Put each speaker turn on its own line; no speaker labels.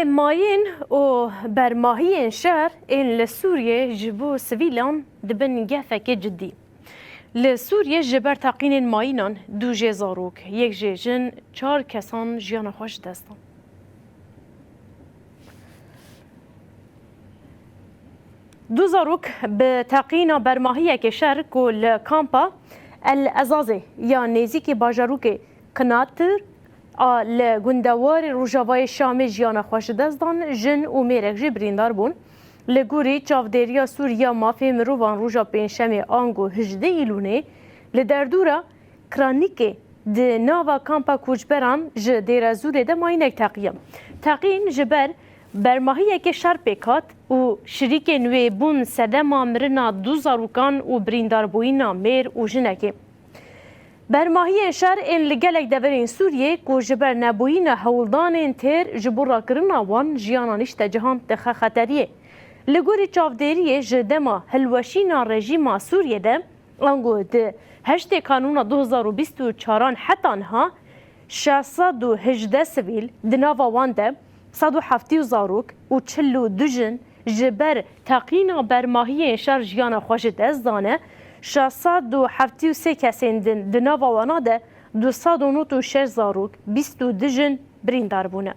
ماین و برماهی شهر این لسوریه جبو سویلان دبن گفک جدی. لسوریه جبر تقین ماینان دو جزاروک یک جن 4 کسان جیان خوش دستان. دو زاروک به تقین برماهی که شهر کل کامپا الازازه یا نزیک باجاروک کناتر آل گندوار روجاوای شام جیان خوش دستان جن و میرک جبریندار بون لگوری چاودریا سوریا مافی مروان روجا پنجشنبه آنگو 18 ایلونه لدردورا کرانیکه د ناوا کامپا کوچبران ج دیر زوره ده ماینک تقین جبر برماهی که شر پیکات و شریک نوی بون سدما مرنا دو زاروکان و بریندار بوینا میر و جنکه برماهی شهر این لگلک دورین سوریه که جبر نبوین هولدان تیر جبورا کرنا وان جیانانش تجهان دخه خطریه. لگوری چاودریه جدما هلوشینا رژیما سوریه ده انگو ده 8 کانون 2024 حتی انها 618 سویل دناوا وان ده 170 زاروک و 42 جن جبر تقینا برماهی شهر جیانا خوش دزدانه 673 کسین دناوا وانا ده 296 زاروک 22 جن بریندار بونه.